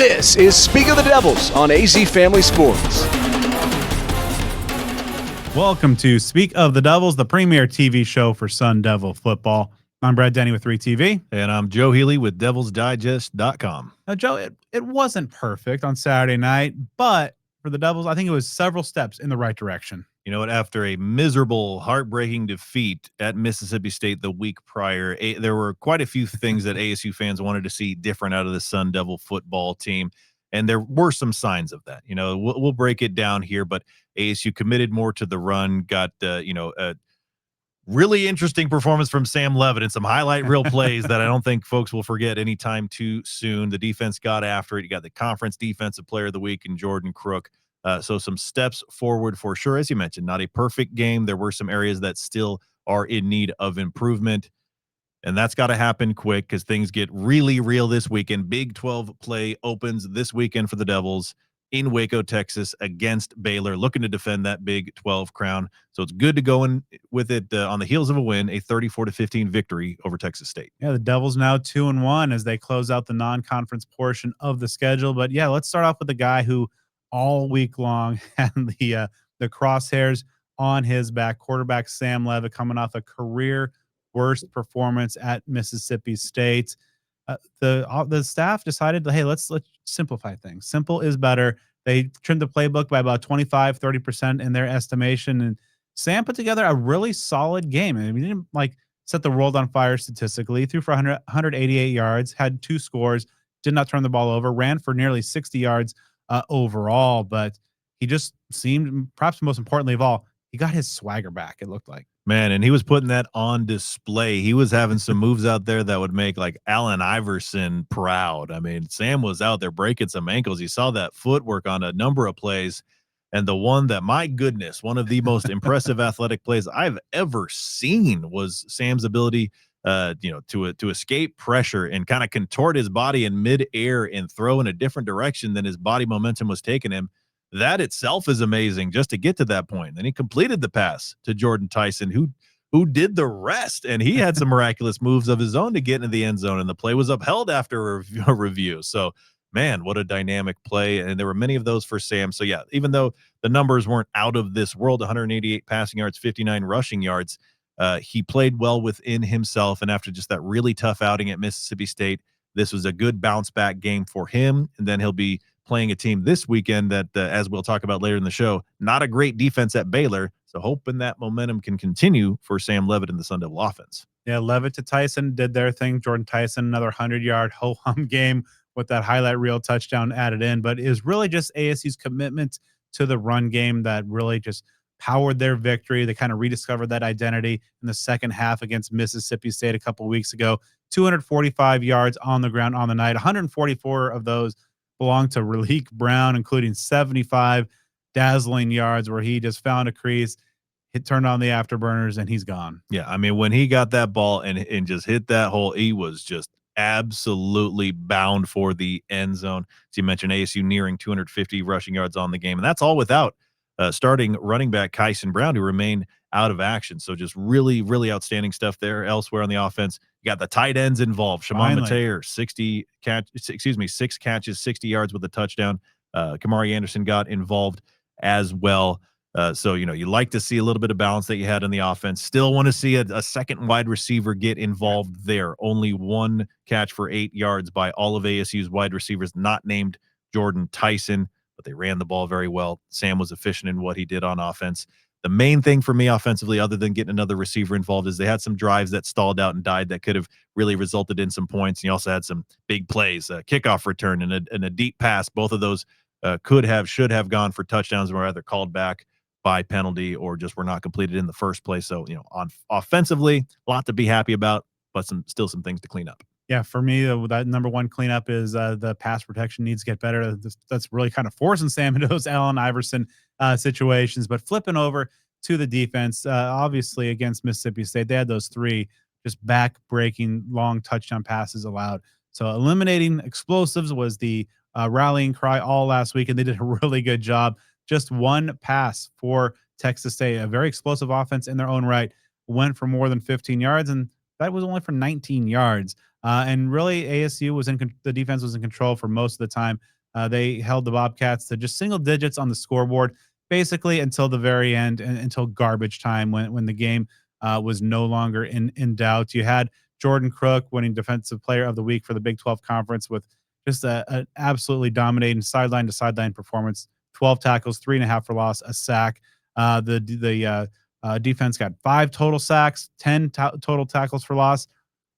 This is Speak of the Devils on AZ Family Sports. Welcome to Speak of the Devils, the premier TV show for Sun Devil football. I'm Brad Denny with 3TV. And I'm Joe Healey with DevilsDigest.com. Now, Joe, it wasn't perfect on Saturday night, but for the Devils, I think it was several steps in the right direction. You know what? After a miserable, heartbreaking defeat at Mississippi State the week prior, there were quite a few things that ASU fans wanted to see different out of the Sun Devil football team. And there were some signs of that. You know, we'll break it down here, but ASU committed more to the run, got, a really interesting performance from Sam Levitt and some highlight reel plays that I don't think folks will forget anytime too soon. The defense got after it. You got the conference defensive player of the week in Jordan Crook. So some steps forward for sure. As you mentioned, not a perfect game. There were some areas that still are in need of improvement. And that's got to happen quick because things get really real this weekend. Big 12 play opens this weekend for the Devils in Waco, Texas, against Baylor, looking to defend that Big 12 crown. So it's good to go in with it on the heels of a win, a 34-15 victory over Texas State. Yeah, the Devils now 2-1 as they close out the non-conference portion of the schedule. But yeah, let's start off with the guy who all week long had the crosshairs on his back. Quarterback Sam Levitt coming off a career worst performance at Mississippi State. The staff decided, hey, let's simplify things. Simple is better. They trimmed the playbook by about 25-30% in their estimation, and Sam put together a really solid game. I mean, he didn't set the world on fire statistically. He threw for 188 yards, had 2 scores, did not turn the ball over, ran for nearly 60 yards overall, but he just seemed, perhaps most importantly of all, he got his swagger back, it looked like. Man, and he was putting that on display. He was having some moves out there that would make Allen Iverson proud. I mean, Sam was out there breaking some ankles. You saw that footwork on a number of plays. And the one that, my goodness, one of the most impressive athletic plays I've ever seen was Sam's ability to escape pressure and kind of contort his body in midair and throw in a different direction than his body momentum was taking him. That itself is amazing just to get to that point. Then he completed the pass to Jordan Tyson, who did the rest, and he had some miraculous moves of his own to get into the end zone, and the play was upheld after a review. So, man, what a dynamic play, and there were many of those for Sam. So, yeah, even though the numbers weren't out of this world, 188 passing yards, 59 rushing yards, he played well within himself, and after just that really tough outing at Mississippi State, this was a good bounce-back game for him, and then he'll be playing a team this weekend that, as we'll talk about later in the show, not a great defense at Baylor. So hoping that momentum can continue for Sam Levitt in the Sun Devil offense. Yeah, Levitt to Tyson did their thing. Jordan Tyson, another 100-yard ho-hum game with that highlight reel touchdown added in. But it was really just ASU's commitment to the run game that really just powered their victory. They kind of rediscovered that identity in the second half against Mississippi State a couple weeks ago. 245 yards on the ground on the night. 144 of those belonged to Raleek Brown, including 75 dazzling yards where he just found a crease, turned on the afterburners, and he's gone. Yeah, I mean, when he got that ball and just hit that hole, he was just absolutely bound for the end zone. As you mentioned, ASU nearing 250 rushing yards on the game, and that's all without starting running back Keyshaun Brown, who remained out of action. So just really, really outstanding stuff there. Elsewhere on the offense, you got the tight ends involved. Shimon Mateer, 6 catches, 60 yards with a touchdown. Kamari Anderson got involved as well. So, you like to see a little bit of balance that you had in the offense. Still want to see a second wide receiver get involved there. Only 1 catch for 8 yards by all of ASU's wide receivers, not named Jordan Tyson, but they ran the ball very well. Sam was efficient in what he did on offense. The main thing for me offensively, other than getting another receiver involved, is they had some drives that stalled out and died that could have really resulted in some points. And you also had some big plays, a kickoff return and a deep pass. Both of those should have gone for touchdowns and were either called back by penalty or just were not completed in the first place. So, on offensively, a lot to be happy about, but still some things to clean up. Yeah, for me, that number one cleanup is the pass protection needs to get better. That's really kind of forcing Sam into those Allen Iverson situations. But flipping over to the defense, obviously against Mississippi State, they had those 3 just back-breaking long touchdown passes allowed. So eliminating explosives was the rallying cry all last week, and they did a really good job. Just 1 pass for Texas State, a very explosive offense in their own right, went for more than 15 yards, and that was only for 19 yards. And really, ASU was the defense was in control for most of the time. They held the Bobcats to just single digits on the scoreboard, basically until the very end, and until garbage time when the game was no longer in doubt. You had Jordan Crook winning Defensive Player of the Week for the Big 12 Conference with just an absolutely dominating sideline to sideline performance. 12 tackles, 3.5 for loss, a sack. The defense got 5 total sacks, 10 total tackles for loss.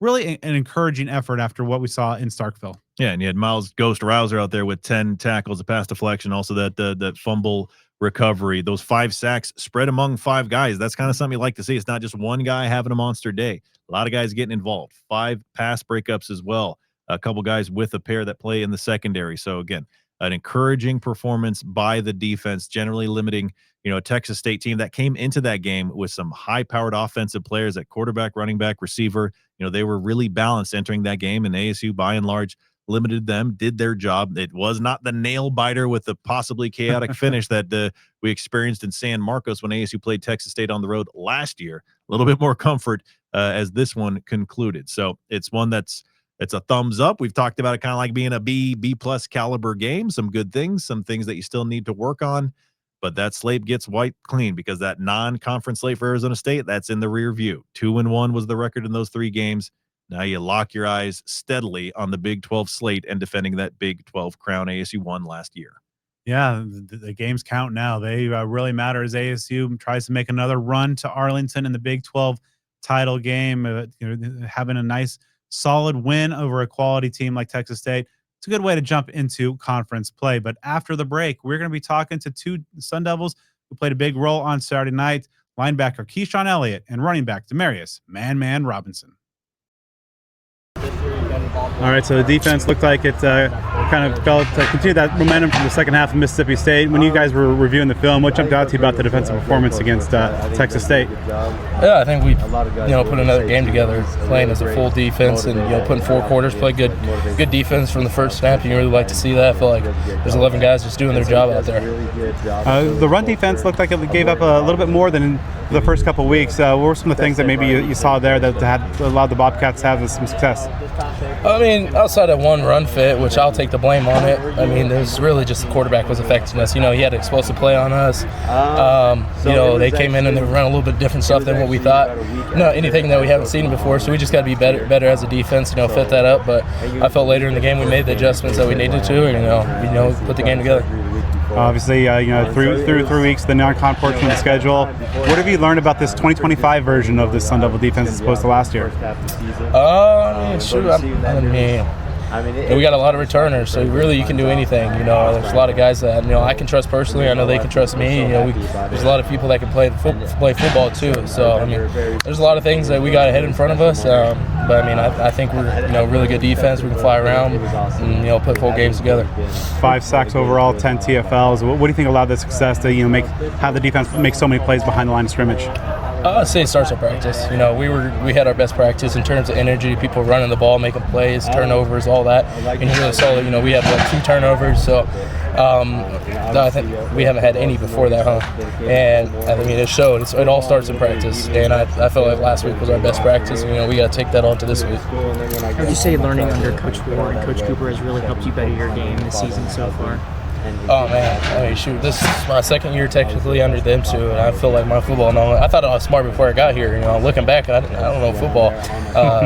Really an encouraging effort after what we saw in Starkville. Yeah, and you had Miles Ghost Rouser out there with 10 tackles, a pass deflection, also that fumble recovery. Those 5 sacks spread among 5 guys. That's kind of something you like to see. It's not just one guy having a monster day. A lot of guys getting involved. 5 pass breakups as well. A couple guys with a pair that play in the secondary. So again, an encouraging performance by the defense, generally limiting, a Texas State team that came into that game with some high-powered offensive players at quarterback, running back, receiver. They were really balanced entering that game, and ASU, by and large, limited them, did their job. It was not the nail-biter with the possibly chaotic finish that we experienced in San Marcos when ASU played Texas State on the road last year. A little bit more comfort as this one concluded. So it's one it's a thumbs up. We've talked about it kind of like being a B+ caliber game. Some good things, some things that you still need to work on. But that slate gets wiped clean because that non-conference slate for Arizona State, that's in the rear view. 2-1 was the record in those 3 games. Now you lock your eyes steadily on the Big 12 slate and defending that Big 12 crown ASU won last year. Yeah, the games count now. They really matter as ASU tries to make another run to Arlington in the Big 12 title game. Having a nice, solid win over a quality team like Texas State. It's a good way to jump into conference play. But after the break, we're going to be talking to 2 Sun Devils who played a big role on Saturday night, linebacker Keyshaun Elliott and running back Demarius Man Robinson. All right, so the defense looked like it kind of felt to continue that momentum from the second half of Mississippi State. When you guys were reviewing the film, what jumped out to you about the defensive performance against Texas State? Yeah, I think we, put another game together, playing as a full defense, and putting 4 quarters, play good defense from the first snap. You really like to see that. I feel like there's 11 guys just doing their job out there. The run defense looked like it gave up a little bit more than the first couple of weeks. What were some of the things that maybe you saw there that had allowed the Bobcats to have some success? I mean, outside of one run fit, which I'll take the blame on it, I mean, there's really just the quarterback was affecting us. He had an explosive play on us. They came in and they ran a little bit different stuff than what we thought. Anything that we haven't seen before, so we just got to be better as a defense, fit that up. But I felt later in the game we made the adjustments that we needed to, and, put the game together. Obviously, through 3 weeks, the non-con portion of the schedule. What have you learned about this 2025 version of the Sun Devil defense as opposed to last year? We got a lot of returners, so really you can do anything. There's a lot of guys that I can trust personally. I know they can trust me. There's a lot of people that can play football too. So there's a lot of things that we got ahead in front of us. But I think we're really good defense. We can fly around and put full games together. 5 sacks overall, 10 TFLs. What do you think allowed the success to have the defense make so many plays behind the line of scrimmage? I'd say it starts with practice. We had our best practice in terms of energy, people running the ball, making plays, turnovers, all that. And you really saw that, we had 2 turnovers. So I think we haven't had any before that, And it showed. It all starts in practice. And I felt like last week was our best practice. And, we got to take that on to this week. Would you say learning under Coach Ward and Coach Cooper has really helped you better your game this season so far? Oh, man. This is my second year technically under them, too, and I feel like my football knowledge. I thought I was smart before I got here. Looking back, I don't know football.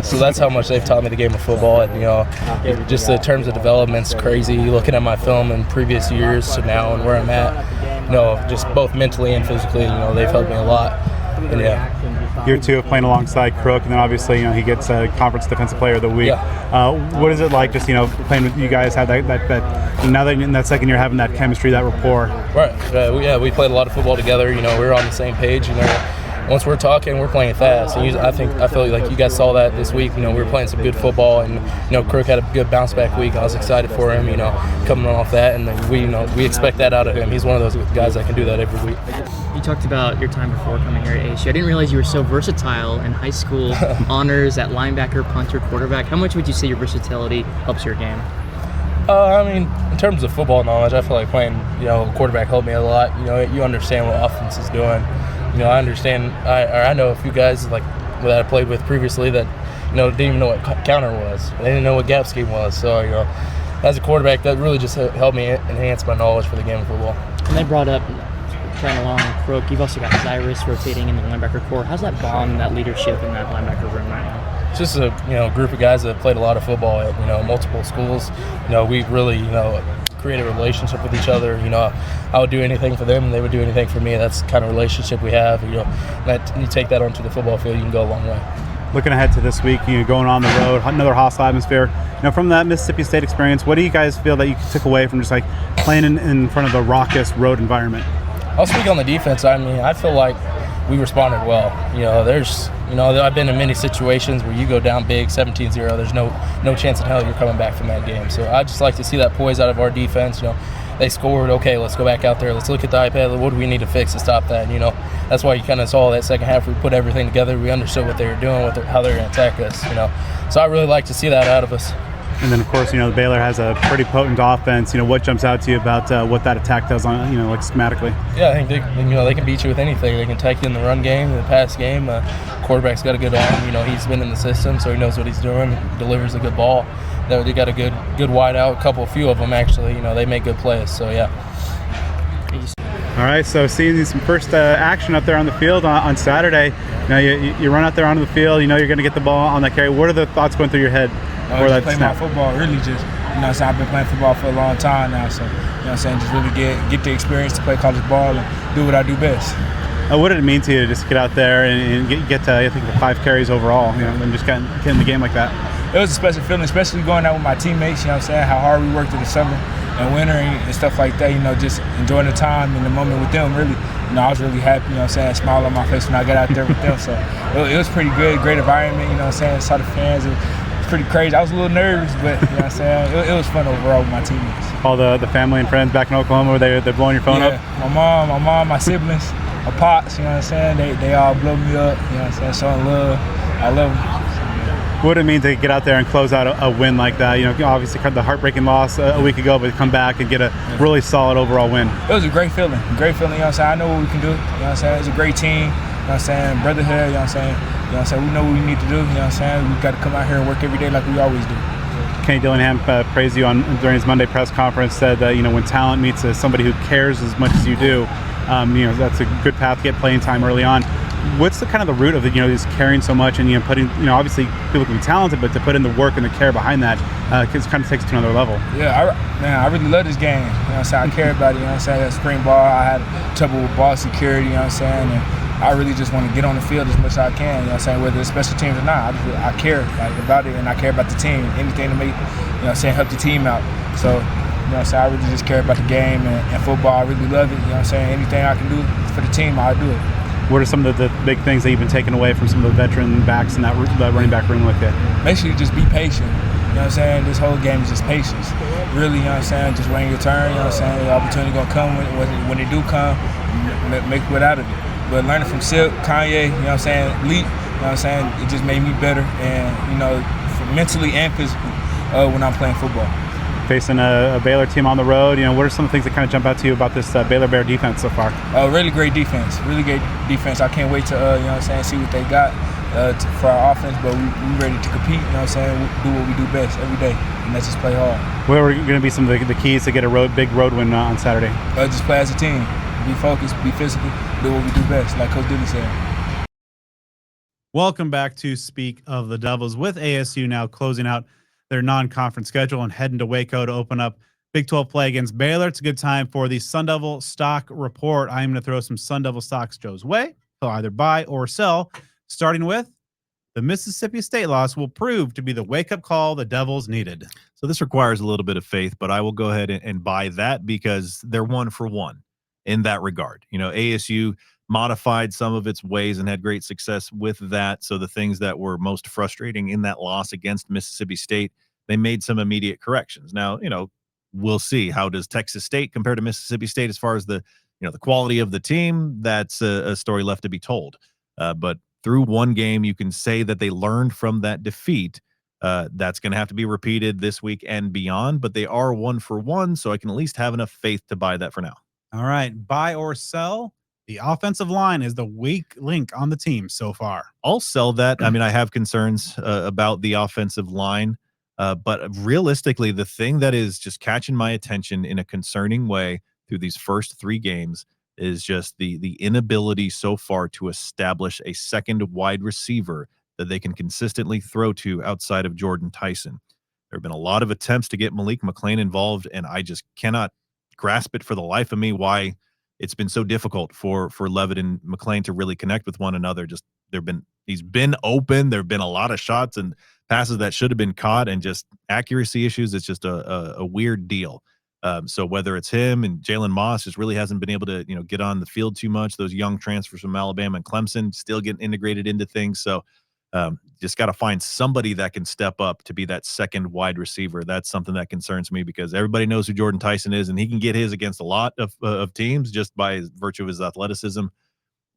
So that's how much they've taught me the game of football. And, just the terms of development's crazy. Looking at my film in previous years to now and where I'm at, just both mentally and physically, they've helped me a lot. And, Year 2 of playing alongside Crook, and then obviously, he gets a Conference Defensive Player of the Week. Yeah. What is it like just, playing with you guys, have that now that in that second year having that chemistry, that rapport? Right. We played a lot of football together. We're on the same page. Once we're talking, we're playing fast. And I feel like you guys saw that this week. We were playing some good football, and Crook had a good bounce back week. I was excited for him. Coming off that, and we expect that out of him. He's one of those guys that can do that every week. You talked about your time before coming here at ASU. I didn't realize you were so versatile in high school. Honors at linebacker, punter, quarterback. How much would you say your versatility helps your game? In terms of football knowledge, I feel like playing, quarterback helped me a lot. You understand what offense is doing. I understand. I know a few guys that I played with previously that didn't even know what counter was. They didn't know what gap scheme was. So, as a quarterback, that really just helped me enhance my knowledge for the game of football. And they brought up Trent along with Crook. You've also got Cyrus rotating in the linebacker core. How's that bond, that leadership in that linebacker room right now? It's just a group of guys that played a lot of football at multiple schools. We've really created a relationship with each other. I would do anything for them and they would do anything for me. That's the kind of relationship we have. That you take that onto the football field, you can go a long way. Looking ahead to this week, going on the road, another hostile atmosphere. From that Mississippi State experience, what do you guys feel that you took away from just like playing in front of the raucous road environment? I'll speak on the defense. I feel like we responded well. I've been in many situations where you go down big, 17-0. There's no chance in hell you're coming back from that game. So I just like to see that poise out of our defense. They scored. Okay, let's go back out there. Let's look at the iPad. What do we need to fix to stop that? That's why you kind of saw that second half. We put everything together. We understood what they were doing, how they were going to attack us. So I really like to see that out of us. And then, of course, Baylor has a pretty potent offense. What jumps out to you about what that attack does on, like schematically? Yeah, I think they can beat you with anything. They can attack you in the run game, in the pass game. Quarterback's got a good arm. He's been in the system, so he knows what he's doing. Delivers a good ball. They got a good wide out. A few of them actually. They make good plays. So yeah. All right, so seeing some first action up there on the field on Saturday. You run out there onto the field. You're going to get the ball on that carry. What are the thoughts going through your head? Just play my football, really just, so I've been playing football for a long time now, so, just really get the experience to play college ball and do what I do best. What did it mean to you to just get out there and get to, I think, 5 carries overall, and just get in the game like that? It was a special feeling, especially going out with my teammates, how hard we worked in the summer and winter and stuff like that, just enjoying the time and the moment with them, really. I was really happy, smile on my face when I got out there with them, so it was pretty good, great environment, saw the fans. Pretty crazy. I was a little nervous, but it was fun overall with my teammates. All the family and friends back in Oklahoma, they're blowing your phone up? My mom, my siblings, my pops, they all blow me up, showing love. I love them. What did it mean to get out there and close out a win like that? Obviously the heartbreaking loss a week ago, but come back and get a really solid overall win. It was a great feeling, I know what we can do, it's a great team, brotherhood, we know what we need to do, we got to come out here and work every day like we always do. Kenny Dillingham praised you during his Monday press conference, said that, when talent meets somebody who cares as much as you do, that's a good path to get playing time early on. What's the kind of the root of it, just caring so much and, putting, obviously people can be talented, but to put in the work and the care behind that, it kind of takes it to another level. Yeah, I really love this game, I care about it, that spring ball, I had trouble with ball security, and I really just want to get on the field as much as I can, whether it's special teams or not. I care about it, and I care about the team. Anything to make, help the team out. So, I really just care about the game and football. I really love it. Anything I can do for the team, I'll do it. What are some of the big things that you've been taking away from some of the veteran backs in that running back room like that? Basically, just be patient. This whole game is just patience. Really, just waiting your turn. The opportunity gonna come when they do come. Make without it. But learning from Silk, Kanye, Leavitt, it just made me better and, mentally and physically when I'm playing football. Facing a Baylor team on the road, what are some of the things that kind of jump out to you about this Baylor Bear defense so far? Really great defense, I can't wait to, see what they got for our offense, but we ready to compete, do what we do best every day, and that's just play hard. What are going to be some of the keys to get a big road win on Saturday? Just play as a team. Be focused, be physical, do what we do best, like Coach Denny said. Welcome back to Speak of the Devils with ASU now closing out their non-conference schedule and heading to Waco to open up Big 12 play against Baylor. It's a good time for the Sun Devil stock report. I'm going to throw some Sun Devil stocks Joe's way. He'll either buy or sell, starting with the Mississippi State loss will prove to be the wake-up call the Devils needed. So this requires a little bit of faith, but I will go ahead and buy that because they're 1-for-1. In that regard, ASU modified some of its ways and had great success with that. So the things that were most frustrating in that loss against Mississippi State, they made some immediate corrections. Now, we'll see how does Texas State compare to Mississippi State as far as the quality of the team. That's a story left to be told. But through one game, you can say that they learned from that defeat. That's going to have to be repeated this week and beyond. But they are 1-for-1, so I can at least have enough faith to buy that for now. All right, buy or sell The offensive line is the weak link on the team so far. I'll sell that. I mean, I have concerns about the offensive line, but realistically, the thing that is just catching my attention in a concerning way through these first 3 games is just the inability so far to establish a second wide receiver that they can consistently throw to outside of Jordan Tyson. There have been a lot of attempts to get Malik McLean involved, and I just cannot grasp it for the life of me why it's been so difficult for Leavitt and McLean to really connect with one another. Just he's been open. There have been a lot of shots and passes that should have been caught, and just accuracy issues. It's just a weird deal. So whether it's him and Jalen Moss just really hasn't been able to get on the field too much. Those young transfers from Alabama and Clemson still getting integrated into things. So just got to find somebody that can step up to be that second wide receiver. That's something that concerns me because everybody knows who Jordan Tyson is, and he can get his against a lot of teams just by virtue of his athleticism.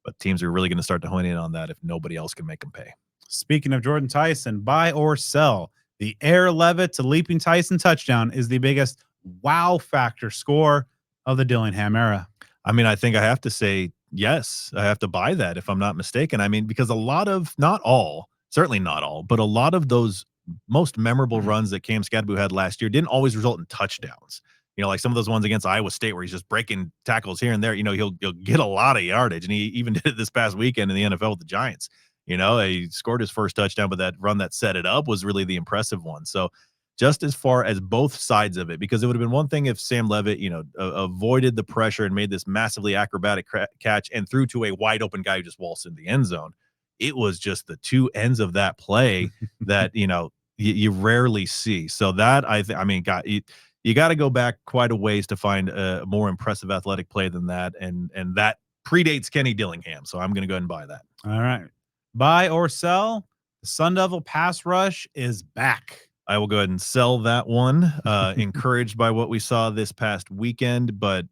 But teams are really going to start to hone in on that if nobody else can make them pay. Speaking of Jordan Tyson, buy or sell. The Air Leavitt to Leaping Tyson touchdown is the biggest wow factor score of the Dillingham era. I mean, I think I have to say yes. I have to buy that if I'm not mistaken. I mean, because certainly not all, but a lot of those most memorable runs that Cam Scadaboo had last year didn't always result in touchdowns. Like some of those ones against Iowa State where he's just breaking tackles here and there, he'll get a lot of yardage. And he even did it this past weekend in the NFL with the Giants. He scored his first touchdown, but that run that set it up was really the impressive one. So just as far as both sides of it, because it would have been one thing if Sam Levitt, avoided the pressure and made this massively acrobatic catch and threw to a wide open guy who just waltzed in the end zone. It was just the two ends of that play that, you rarely see. So that you got to go back quite a ways to find a more impressive athletic play than that. And that predates Kenny Dillingham. So I'm going to go ahead and buy that. All right. Buy or sell. The Sun Devil pass rush is back. I will go ahead and sell that one. Encouraged by what we saw this past weekend, but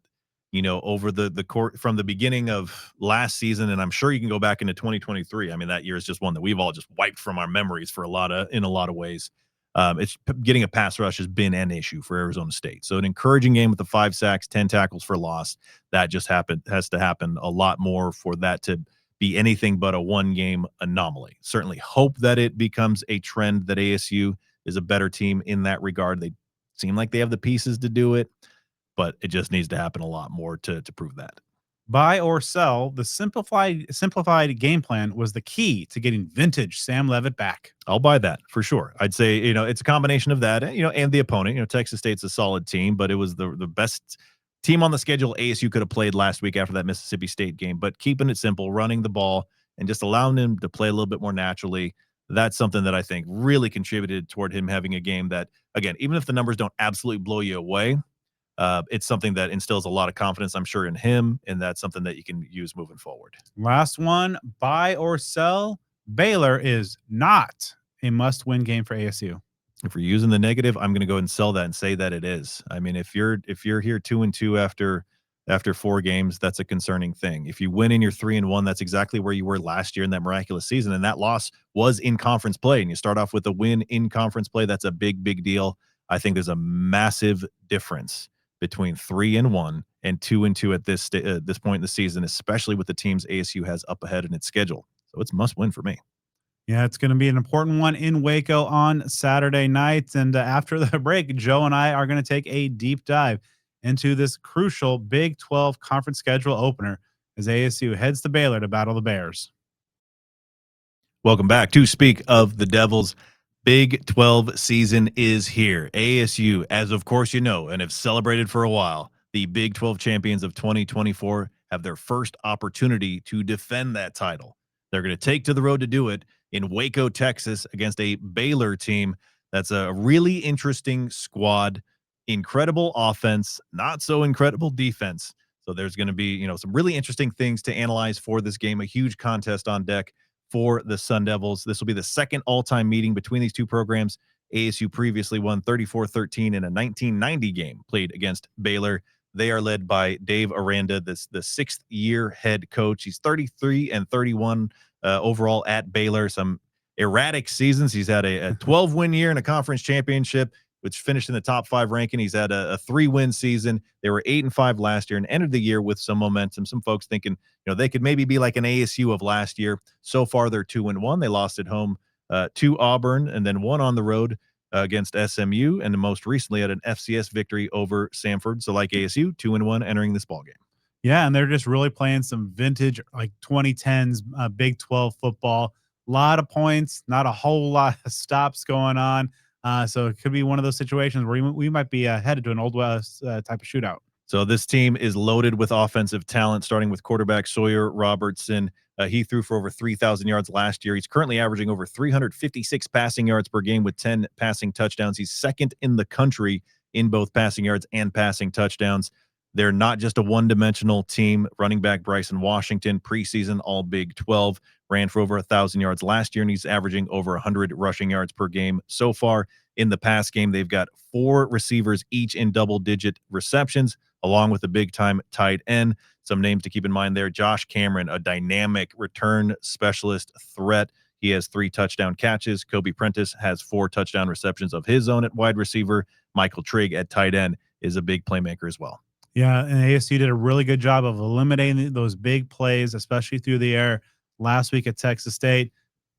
over the court from the beginning of last season, and I'm sure you can go back into 2023. I mean, that year is just one that we've all just wiped from our memories in a lot of ways. It's getting a pass rush has been an issue for Arizona State. So an encouraging game with the 5 sacks, 10 tackles for loss. That just has to happen a lot more for that to be anything but a one-game anomaly. Certainly hope that it becomes a trend that ASU is a better team in that regard. They seem like they have the pieces to do it, but it just needs to happen a lot more to prove that. Buy or sell. The simplified game plan was the key to getting vintage Sam Levitt back. I'll buy that for sure. I'd say, it's a combination of that, and the opponent. Texas State's a solid team, but it was the best team on the schedule ASU could have played last week after that Mississippi State game. But keeping it simple, running the ball, and just allowing him to play a little bit more naturally, that's something that I think really contributed toward him having a game that, again, even if the numbers don't absolutely blow you away, it's something that instills a lot of confidence, I'm sure, in him, and that's something that you can use moving forward. Last one, buy or sell. Baylor is not a must-win game for ASU. If we're using the negative, I'm going to go ahead and sell that and say that it is. I mean, if you're here 2-2 after 4 games, that's a concerning thing. If you win and you're 3-1, that's exactly where you were last year in that miraculous season, and that loss was in conference play. And you start off with a win in conference play, that's a big deal. I think there's a massive difference between 3-1 and 2-2 at this point in the season, especially with the teams ASU has up ahead in its schedule. So it's must win for me. Yeah, it's going to be an important one in Waco on Saturday night. And after the break, Joe and I are going to take a deep dive into this crucial Big 12 conference schedule opener as ASU heads to Baylor to battle the Bears. Welcome back to Speak of the Devils. Big 12 season is here. ASU, as of course you know, and have celebrated for a while, the Big 12 champions of 2024 have their first opportunity to defend that title. They're going to take to the road to do it in Waco, Texas, against a Baylor team that's a really interesting squad, incredible offense, not so incredible defense. So there's going to be, some really interesting things to analyze for this game, a huge contest on deck for the Sun Devils. This will be the second all-time meeting between these two programs. ASU previously won 34-13 in a 1990 game played against Baylor. They are led by Dave Aranda, the 6th-year head coach. He's 33-31 overall at Baylor. Some erratic seasons. He's had a 12-win year in a conference championship. which finished in the top 5 ranking. He's had a 3-win season. They were 8-5 last year and entered the year with some momentum. Some folks thinking, they could maybe be like an ASU of last year. So far, they're 2-1. They lost at home to Auburn and then won on the road against SMU, and most recently had an FCS victory over Samford. So like ASU, 2-1 entering this ballgame. Yeah, and they're just really playing some vintage, like 2010s Big 12 football. A lot of points, not a whole lot of stops going on. So it could be one of those situations where we might be headed to an Old West type of shootout. So this team is loaded with offensive talent, starting with quarterback Sawyer Robertson. He threw for over 3,000 yards last year. He's currently averaging over 356 passing yards per game with 10 passing touchdowns. He's second in the country in both passing yards and passing touchdowns. They're not just a one-dimensional team. Running back Bryson Washington, preseason All Big 12, ran for over 1,000 yards last year, and he's averaging over 100 rushing yards per game so far. In the pass game, they've got 4 receivers, each in double-digit receptions, along with a big-time tight end. Some names to keep in mind there. Josh Cameron, a dynamic return specialist threat. He has 3 touchdown catches. Kobe Prentice has 4 touchdown receptions of his own at wide receiver. Michael Trigg at tight end is a big playmaker as well. Yeah, and ASU did a really good job of eliminating those big plays, especially through the air last week at Texas State.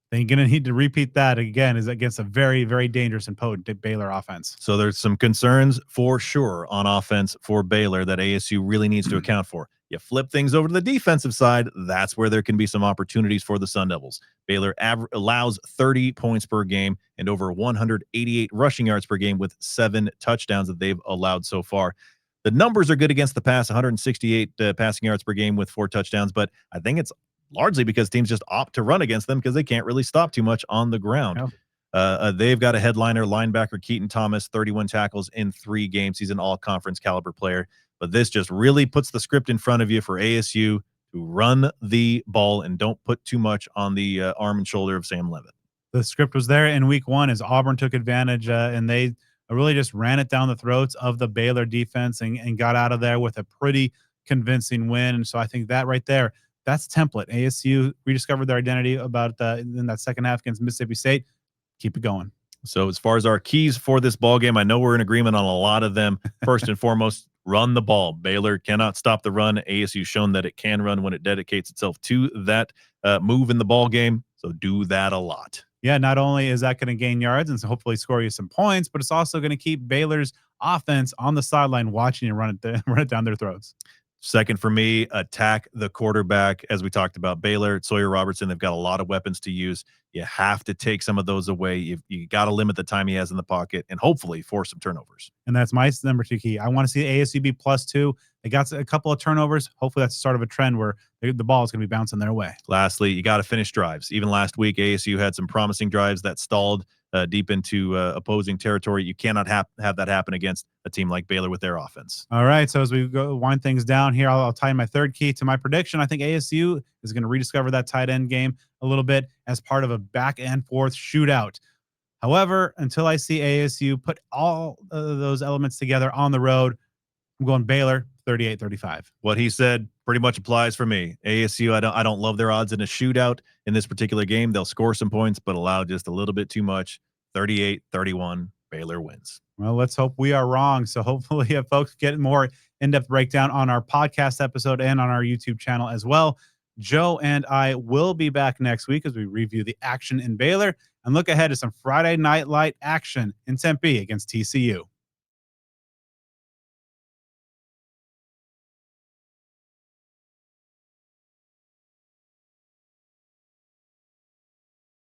They're going to need to repeat that again is against a very, very dangerous and potent Baylor offense. So there's some concerns for sure on offense for Baylor that ASU really needs to account for. You flip things over to the defensive side, that's where there can be some opportunities for the Sun Devils. Baylor allows 30 points per game and over 188 rushing yards per game with 7 touchdowns that they've allowed so far. The numbers are good against the pass, 168 passing yards per game with 4 touchdowns, but I think it's largely because teams just opt to run against them because they can't really stop too much on the ground. Yep. They've got a headliner, linebacker Keaton Thomas, 31 tackles in 3 games. He's an all-conference caliber player, but this just really puts the script in front of you for ASU to run the ball and don't put too much on the arm and shoulder of Sam Levitt. The script was there in week 1 as Auburn took advantage and they really just ran it down the throats of the Baylor defense and got out of there with a pretty convincing win. And so I think that right there, that's template. ASU rediscovered their identity about in that second half against Mississippi State. Keep it going. So as far as our keys for this ball game, I know we're in agreement on a lot of them. First and foremost, run the ball. Baylor cannot stop the run. ASU's shown that it can run when it dedicates itself to that move in the ball game. So do that a lot. Yeah, not only is that going to gain yards and so hopefully score you some points, but it's also going to keep Baylor's offense on the sideline watching you run it down their throats. Second for me, attack the quarterback. As we talked about, Baylor, Sawyer Robertson, they've got a lot of weapons to use. You have to take some of those away. You got to limit the time he has in the pocket and hopefully force some turnovers. And that's my number 2 key. I want to see ASU be +2. They got a couple of turnovers. Hopefully that's the start of a trend where the ball is going to be bouncing their way. Lastly, you got to finish drives. Even last week, ASU had some promising drives that stalled deep into opposing territory. You cannot have that happen against a team like Baylor with their offense. All right, so as we go wind things down here, I'll tie my 3rd key to my prediction. I think ASU is going to rediscover that tight end game a little bit as part of a back and forth shootout. However, until I see ASU put all those elements together on the road, I'm going Baylor 38-35. What he said pretty much applies for me. ASU, I don't love their odds in a shootout in this particular game. They'll score some points, but allow just a little bit too much. 38-31, Baylor wins. Well, let's hope we are wrong. So hopefully folks get more in-depth breakdown on our podcast episode and on our YouTube channel as well. Joe and I will be back next week as we review the action in Baylor and look ahead to some Friday Night Light action in Tempe against TCU.